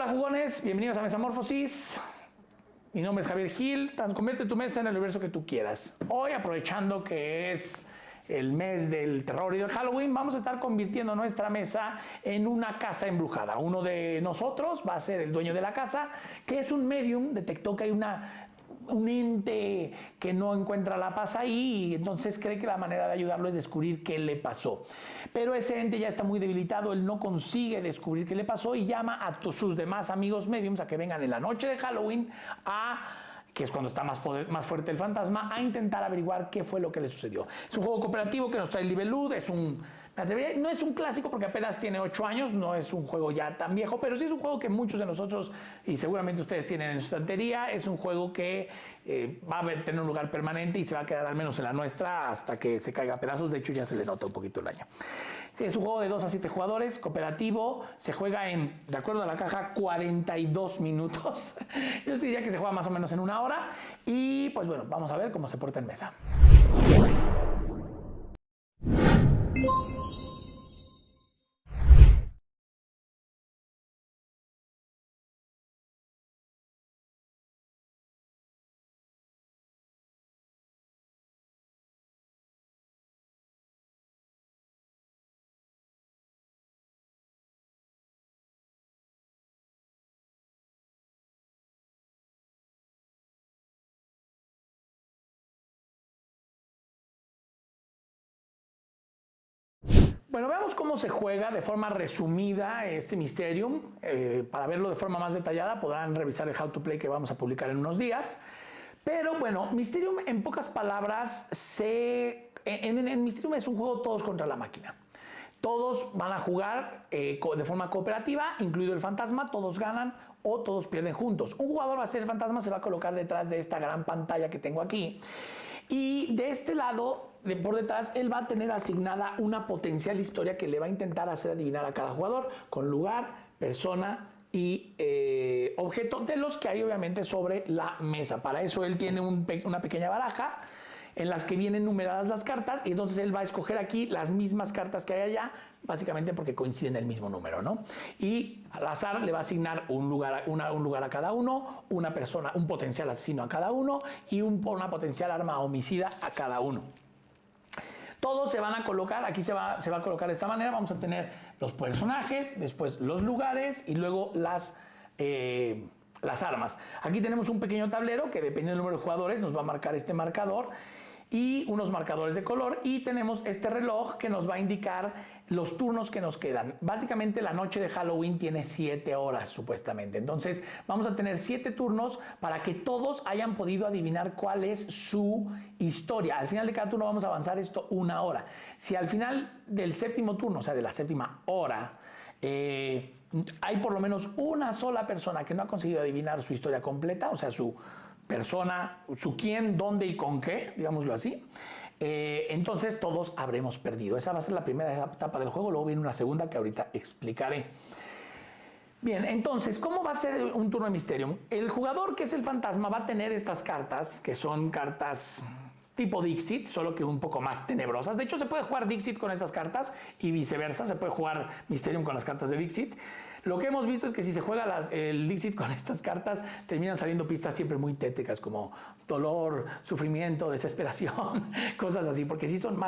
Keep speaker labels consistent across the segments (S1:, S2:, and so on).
S1: Hola jugones, bienvenidos a Mesamorfosis. Mi nombre es Javier Gil. Convierte tu mesa en el universo que tú quieras. Hoy, aprovechando que es el mes del terror y del Halloween, vamos a estar convirtiendo nuestra mesa en una casa embrujada. Uno de nosotros va a ser el dueño de la casa, que es un medium, detectó que hay un ente que no encuentra la paz ahí y entonces cree que la manera de ayudarlo es descubrir qué le pasó. Pero ese ente ya está muy debilitado, él no consigue descubrir qué le pasó y llama a sus demás amigos mediums a que vengan en la noche de Halloween que es cuando está más fuerte el fantasma, a intentar averiguar qué fue lo que le sucedió. Es un juego cooperativo que nos trae Libelud, no es un clásico porque apenas tiene 8 años, no es un juego ya tan viejo, pero sí es un juego que muchos de nosotros, y seguramente ustedes tienen en su estantería, es un juego que va a tener un lugar permanente y se va a quedar al menos en la nuestra hasta que se caiga a pedazos. De hecho ya se le nota un poquito el daño. Sí, es un juego de 2 a 7 jugadores, cooperativo, se juega en, de acuerdo a la caja, 42 minutos. Yo diría que se juega más o menos en 1 hora y pues bueno, vamos a ver cómo se porta en mesa. Bueno, veamos cómo se juega de forma resumida este Mysterium. Para verlo de forma más detallada podrán revisar el How to Play que vamos a publicar en unos días. Pero bueno, Mysterium en pocas palabras, en Mysterium es un juego todos contra la máquina. Todos van a jugar de forma cooperativa, incluido el fantasma, todos ganan o todos pierden juntos. Un jugador va a ser el fantasma, se va a colocar detrás de esta gran pantalla que tengo aquí. Y de este lado, por detrás, él va a tener asignada una potencial historia que le va a intentar hacer adivinar a cada jugador con lugar, persona y objeto de los que hay obviamente sobre la mesa. Para eso él tiene una pequeña baraja en las que vienen numeradas las cartas y entonces él va a escoger aquí las mismas cartas que hay allá, básicamente porque coinciden el mismo número, ¿no? Y al azar le va a asignar un lugar a cada uno, una persona, un potencial asesino a cada uno y una potencial arma homicida a cada uno. Todos se van a colocar, aquí se va a colocar de esta manera, vamos a tener los personajes, después los lugares y luego las armas. Aquí tenemos un pequeño tablero que dependiendo del número de jugadores nos va a marcar este marcador y unos marcadores de color y tenemos este reloj que nos va a indicar los turnos que nos quedan. Básicamente la noche de Halloween tiene 7 horas supuestamente, entonces vamos a tener 7 turnos para que todos hayan podido adivinar cuál es su historia. Al final de cada turno vamos a avanzar esto 1 hora. Si al final del séptimo turno, o sea de la séptima hora, hay por lo menos una sola persona que no ha conseguido adivinar su historia completa, o sea su persona, su quién, dónde y con qué, digámoslo así, entonces todos habremos perdido. Esa va a ser la primera etapa del juego, luego viene una segunda que ahorita explicaré. Bien, entonces, ¿cómo va a ser un turno de Mysterium? El jugador, que es el fantasma, va a tener estas cartas, que son cartas tipo Dixit, solo que un poco más tenebrosas. De hecho, se puede jugar Dixit con estas cartas y viceversa, se puede jugar Mysterium con las cartas de Dixit. Lo que hemos visto es que si se juega el Dixit con estas cartas, terminan saliendo pistas siempre muy tétricas, como dolor, sufrimiento, desesperación, cosas así, porque sí son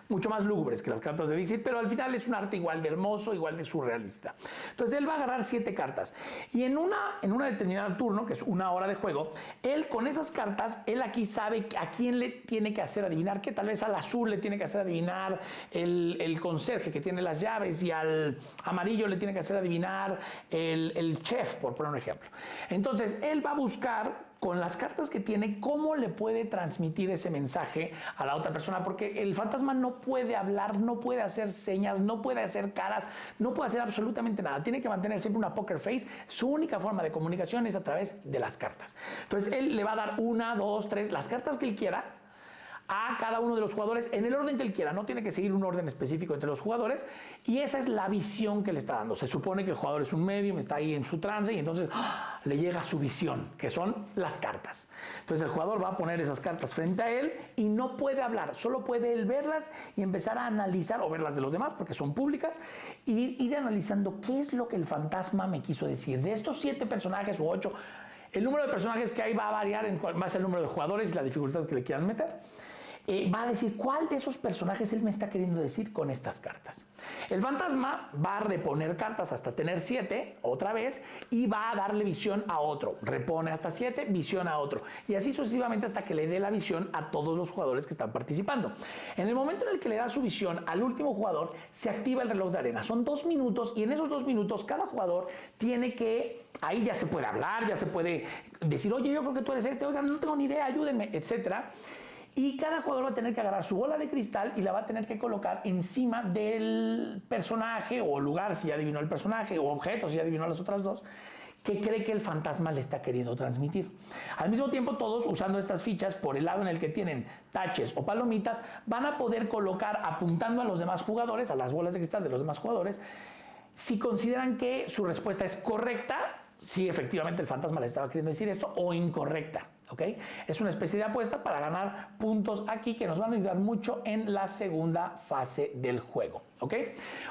S1: mucho más lúgubres que las cartas de Dixit, pero al final es un arte igual de hermoso, igual de surrealista. Entonces él va a agarrar 7 cartas y en una determinada turno, que es 1 hora de juego, él con esas cartas, él aquí sabe a quién le tiene que hacer adivinar, que tal vez al azul le tiene que hacer adivinar el conserje que tiene las llaves y al amarillo le tiene que hacer adivinar el chef, por poner un ejemplo. Entonces él va a buscar con las cartas que tiene cómo le puede transmitir ese mensaje a la otra persona, porque el fantasma no puede hablar, no puede hacer señas, no puede hacer caras, no puede hacer absolutamente nada, tiene que mantener siempre una poker face. Su única forma de comunicación es a través de las cartas. Entonces él le va a dar 1, 2, 3, las cartas que él quiera a cada uno de los jugadores en el orden que él quiera, no tiene que seguir un orden específico entre los jugadores, y esa es la visión que le está dando. Se supone que el jugador es un medium, está ahí en su trance y entonces le llega su visión, que son las cartas. Entonces el jugador va a poner esas cartas frente a él y no puede hablar, solo puede él verlas y empezar a analizar, o verlas de los demás porque son públicas, y ir analizando qué es lo que el fantasma me quiso decir. De estos 7 personajes u 8, el número de personajes que hay va a variar en base al número de jugadores y la dificultad que le quieran meter. Va a decir cuál de esos personajes él me está queriendo decir con estas cartas. El fantasma va a reponer cartas hasta tener 7 otra vez y va a darle visión a otro. Repone hasta 7, visión a otro. Y así sucesivamente hasta que le dé la visión a todos los jugadores que están participando. En el momento en el que le da su visión al último jugador, se activa el reloj de arena. Son 2 minutos y en esos 2 minutos cada jugador tiene que... Ahí ya se puede hablar, ya se puede decir, oye, yo creo que tú eres este, oiga, no tengo ni idea, ayúdenme, etcétera. Y cada jugador va a tener que agarrar su bola de cristal y la va a tener que colocar encima del personaje o lugar, si ya adivinó el personaje, o objeto, si ya adivinó las otras 2, que cree que el fantasma le está queriendo transmitir. Al mismo tiempo, todos usando estas fichas por el lado en el que tienen taches o palomitas, van a poder colocar, apuntando a los demás jugadores, a las bolas de cristal de los demás jugadores, si consideran que su respuesta es correcta, si efectivamente el fantasma le estaba queriendo decir esto, o incorrecta. ¿Ok? Es una especie de apuesta para ganar puntos aquí que nos van a ayudar mucho en la segunda fase del juego. ¿Ok?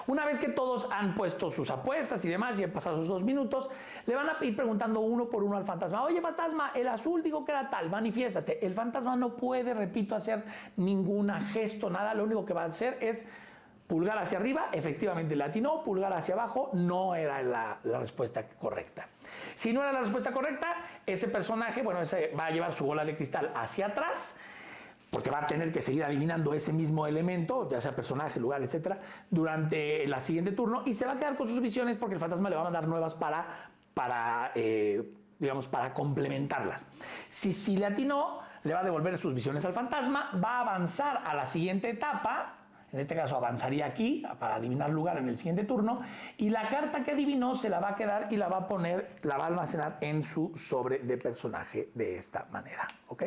S1: Una vez que todos han puesto sus apuestas y demás y han pasado sus 2 minutos, le van a ir preguntando uno por uno al fantasma. Oye, fantasma, el azul digo que era tal, manifiéstate. El fantasma no puede, repito, hacer ningún gesto, nada. Lo único que va a hacer es pulgar hacia arriba, efectivamente le atinó, pulgar hacia abajo, no era la respuesta correcta. Si no era la respuesta correcta, ese personaje, bueno, ese va a llevar su bola de cristal hacia atrás, porque va a tener que seguir adivinando ese mismo elemento, ya sea personaje, lugar, etcétera, durante el siguiente turno, y se va a quedar con sus visiones porque el fantasma le va a mandar nuevas para complementarlas. Si le atinó, le va a devolver sus visiones al fantasma, va a avanzar a la siguiente etapa. En este caso avanzaría aquí para adivinar lugar en el siguiente turno, y la carta que adivinó se la va a quedar y la va a poner, la va a almacenar en su sobre de personaje de esta manera. ¿Ok?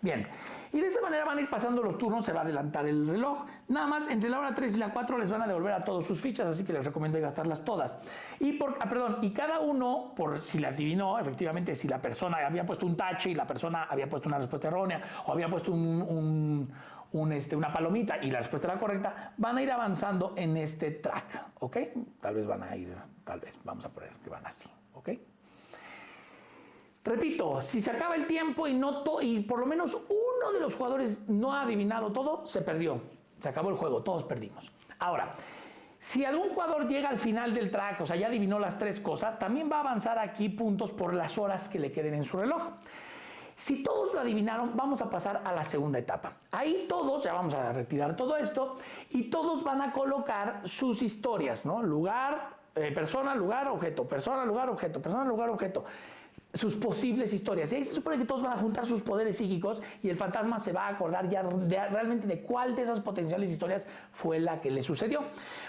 S1: Bien, y de esa manera van a ir pasando los turnos, se va a adelantar el reloj. Nada más entre la hora 3 y la 4 les van a devolver a todos sus fichas, así que les recomiendo gastarlas todas. Y cada uno, por si la adivinó, efectivamente, si la persona había puesto un tache y la persona había puesto una respuesta errónea, o había puesto una palomita y la respuesta era correcta, van a ir avanzando en este track, ¿ok? Vamos a poner que van así, ¿ok? Repito, si se acaba el tiempo y por lo menos uno de los jugadores no ha adivinado todo, se perdió. Se acabó el juego, todos perdimos. Ahora, si algún jugador llega al final del track, o sea, ya adivinó las 3 cosas, también va a avanzar aquí puntos por las horas que le queden en su reloj. Si todos lo adivinaron, vamos a pasar a la segunda etapa. Ahí todos, ya vamos a retirar todo esto, y todos van a colocar sus historias, ¿no? Lugar, persona, lugar, objeto, persona, lugar, objeto, persona, lugar, objeto. Sus posibles historias. Y ahí se supone que todos van a juntar sus poderes psíquicos y el fantasma se va a acordar ya realmente de cuál de esas potenciales historias fue la que le sucedió.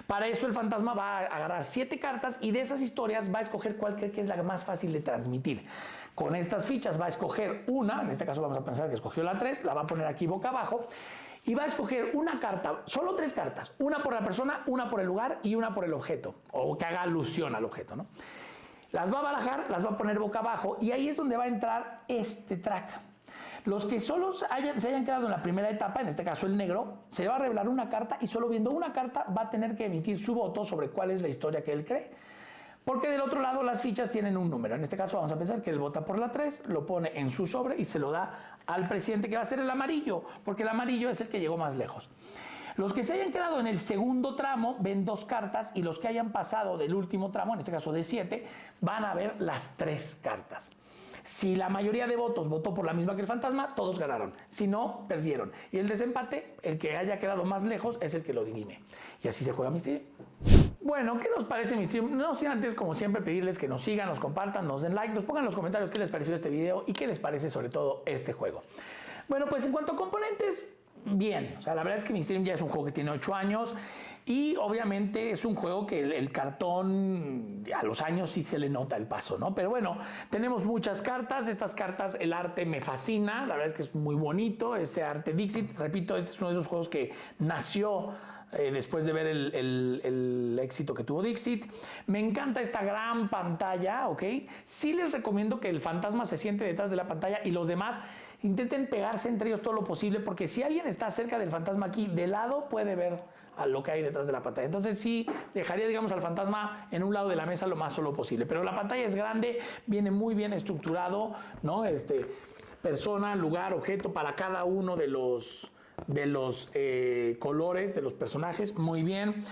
S1: Para eso el fantasma va a agarrar 7 cartas y de esas historias va a escoger cuál cree que es la más fácil de transmitir. Con estas fichas va a escoger una, en este caso vamos a pensar que escogió la 3, la va a poner aquí boca abajo, y va a escoger una carta, solo 3 cartas, una por la persona, una por el lugar y una por el objeto, o que haga alusión al objeto, ¿no? Las va a barajar, las va a poner boca abajo y ahí es donde va a entrar este track. Los que solo se hayan quedado en la primera etapa, en este caso el negro, se le va a revelar una carta y solo viendo una carta va a tener que emitir su voto sobre cuál es la historia que él cree. Porque del otro lado las fichas tienen un número. En este caso vamos a pensar que él vota por la 3, lo pone en su sobre y se lo da al presidente, que va a ser el amarillo, porque el amarillo es el que llegó más lejos. Los que se hayan quedado en el segundo tramo ven 2 cartas y los que hayan pasado del último tramo, en este caso de 7, van a ver las 3 cartas. Si la mayoría de votos votó por la misma que el fantasma, todos ganaron. Si no, perdieron. Y el desempate, el que haya quedado más lejos, es el que lo dirime. Y así se juega Mystery. Bueno, ¿qué nos parece Mystery? No sin antes, como siempre, pedirles que nos sigan, nos compartan, nos den like, nos pongan en los comentarios qué les pareció este video y qué les parece sobre todo este juego. Bueno, pues en cuanto a componentes, bien. O sea, la verdad es que Mysterium ya es un juego que tiene 8 años. Y obviamente es un juego que el cartón a los años sí se le nota el paso, ¿no? Pero bueno, tenemos muchas cartas. Estas cartas, el arte me fascina. La verdad es que es muy bonito ese arte Dixit. Repito, este es uno de esos juegos que nació después de ver el éxito que tuvo Dixit. Me encanta esta gran pantalla, ¿ok? Sí les recomiendo que el fantasma se siente detrás de la pantalla y los demás intenten pegarse entre ellos todo lo posible, porque si alguien está cerca del fantasma aquí, de lado puede ver a lo que hay detrás de la pantalla. Entonces sí dejaría, digamos, al fantasma en un lado de la mesa lo más solo posible. Pero la pantalla es grande, viene muy bien estructurado, ¿no? Persona, lugar, objeto para cada uno de los colores de los personajes, muy bien.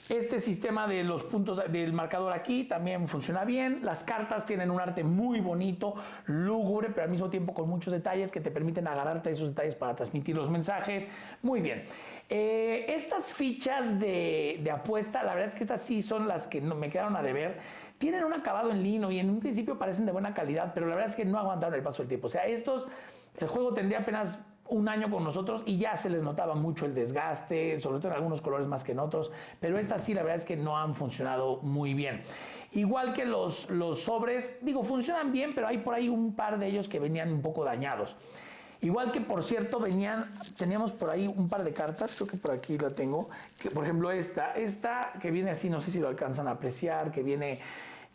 S1: Este sistema de los puntos del marcador aquí también funciona bien. Las cartas tienen un arte muy bonito, lúgubre, pero al mismo tiempo con muchos detalles que te permiten agarrarte esos detalles para transmitir los mensajes. Muy bien. Estas fichas de apuesta, la verdad es que estas sí son las que me quedaron a deber. Tienen un acabado en lino y en un principio parecen de buena calidad, pero la verdad es que no aguantaron el paso del tiempo. O sea, el juego tendría apenas un año con nosotros y ya se les notaba mucho el desgaste, sobre todo en algunos colores más que en otros, pero estas sí, la verdad es que no han funcionado muy bien. Igual que los sobres, digo, funcionan bien, pero hay por ahí un par de ellos que venían un poco dañados. Igual que, por cierto, teníamos por ahí un par de cartas, creo que por aquí la tengo, que, por ejemplo esta que viene así, no sé si lo alcanzan a apreciar, que viene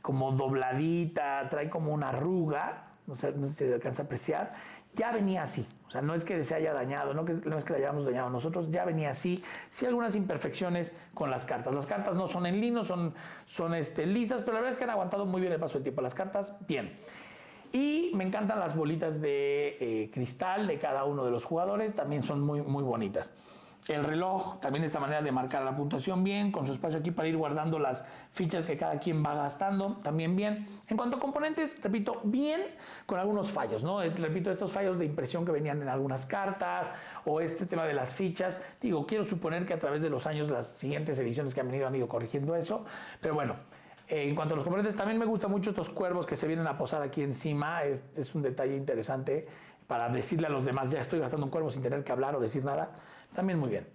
S1: como dobladita, trae como una arruga, no sé si se alcanza a apreciar, ya venía así. O sea, no es que se haya dañado, no es que la hayamos dañado nosotros, ya venía así. Sí, algunas imperfecciones con las cartas. Las cartas no son en lino, son lisas, pero la verdad es que han aguantado muy bien el paso del tiempo. Las cartas, bien. Y me encantan las bolitas de cristal de cada uno de los jugadores, también son muy, muy bonitas. El reloj, también esta manera de marcar la puntuación bien, con su espacio aquí para ir guardando las fichas que cada quien va gastando, también bien. En cuanto a componentes, repito, bien, con algunos fallos, ¿no? Repito, estos fallos de impresión que venían en algunas cartas, o este tema de las fichas. Digo, quiero suponer que a través de los años las siguientes ediciones que han ido corrigiendo eso, pero bueno. En cuanto a los componentes, también me gustan mucho estos cuervos que se vienen a posar aquí encima. Es un detalle interesante para decirle a los demás, ya estoy gastando un cuervo sin tener que hablar o decir nada. También muy bien.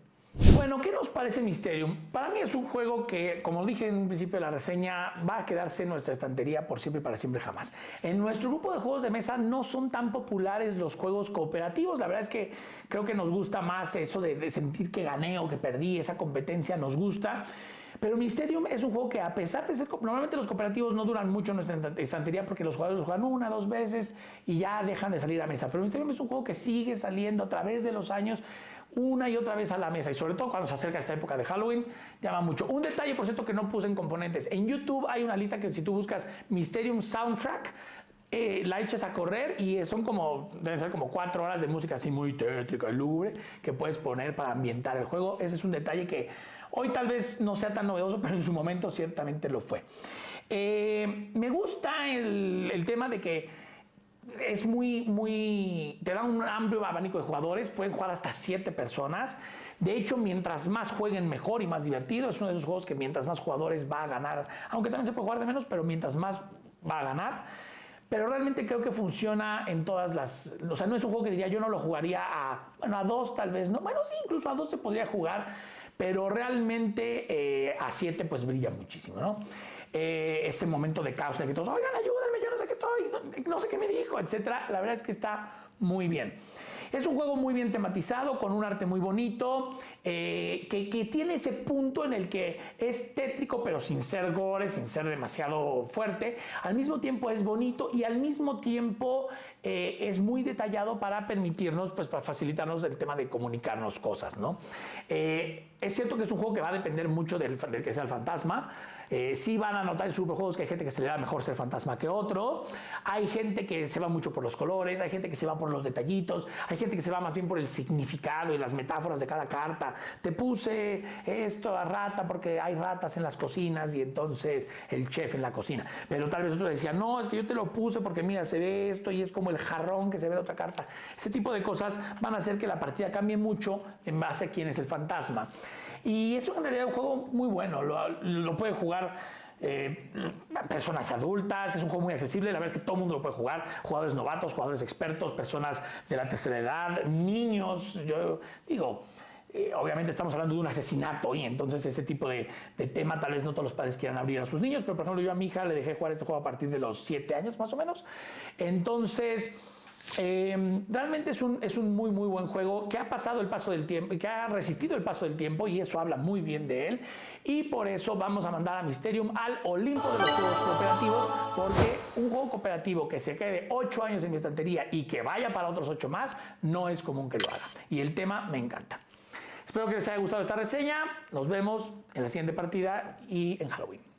S1: Bueno, ¿qué nos parece Mysterium? Para mí es un juego que, como dije en un principio de la reseña, va a quedarse en nuestra estantería por siempre y para siempre jamás. En nuestro grupo de juegos de mesa no son tan populares los juegos cooperativos. La verdad es que creo que nos gusta más eso de sentir que gané o que perdí, esa competencia nos gusta. Pero Mysterium es un juego que, a pesar de ser... Normalmente los cooperativos no duran mucho en nuestra estantería porque los jugadores los juegan una, dos veces y ya dejan de salir a mesa. Pero Mysterium es un juego que sigue saliendo a través de los años una y otra vez a la mesa, y sobre todo cuando se acerca esta época de Halloween, llama mucho. Un detalle, por cierto, que no puse en componentes. En YouTube hay una lista que, si tú buscas Mysterium Soundtrack, la echas a correr y deben ser como 4 horas de música así muy tétrica y lúgubre que puedes poner para ambientar el juego. Ese es un detalle que hoy tal vez no sea tan novedoso, pero en su momento ciertamente lo fue. Me gusta el tema de que es te da un amplio abanico de jugadores, pueden jugar hasta 7 personas. De hecho, mientras más jueguen, mejor y más divertido. Es uno de esos juegos que mientras más jugadores va a ganar, aunque también se puede jugar de menos, pero mientras más va a ganar. Pero realmente creo que funciona en todas las... O sea, no es un juego que diría yo no lo jugaría a 2 tal vez, ¿no? Bueno, sí, incluso a 2 se podría jugar, pero realmente a 7 pues brilla muchísimo, ¿no? Ese momento de caos en el que todos, oigan, ayúdenme, yo no sé qué estoy, no sé qué me dijo, etcétera. La verdad es que está muy bien. Es un juego muy bien tematizado, con un arte muy bonito, que tiene ese punto en el que es tétrico, pero sin ser gore, sin ser demasiado fuerte. Al mismo tiempo es bonito y al mismo tiempo es muy detallado para permitirnos, pues para facilitarnos el tema de comunicarnos cosas, ¿no? Es cierto que es un juego que va a depender mucho del que sea el fantasma. Sí van a notar en sus juegos que hay gente que se le da mejor ser fantasma que otro. Hay gente que se va mucho por los colores, hay gente que se va por los detallitos, hay gente que se va más bien por el significado y las metáforas de cada carta. Te puse esto a rata porque hay ratas en las cocinas y entonces el chef en la cocina. Pero tal vez otro decía, no, es que yo te lo puse porque mira, se ve esto y es como el jarrón que se ve en otra carta. Ese tipo de cosas van a hacer que la partida cambie mucho en base a quién es el fantasma. Y eso en realidad es un juego muy bueno, lo puede jugar personas adultas, es un juego muy accesible, la verdad es que todo el mundo lo puede jugar, jugadores novatos, jugadores expertos, personas de la tercera edad, niños, yo digo, Obviamente estamos hablando de un asesinato y entonces ese tipo de tema tal vez no todos los padres quieran abrir a sus niños, pero por ejemplo yo a mi hija le dejé jugar este juego a partir de los 7 años más o menos. Entonces, realmente es un muy buen juego que ha pasado el paso del tiempo, que ha resistido el paso del tiempo y eso habla muy bien de él. Y por eso vamos a mandar a Mysterium al Olimpo de los juegos cooperativos, porque un juego cooperativo que se quede 8 años en mi estantería y que vaya para otros 8 más, no es común que lo haga. Y el tema me encanta. Espero que les haya gustado esta reseña. Nos vemos en la siguiente partida y en Halloween.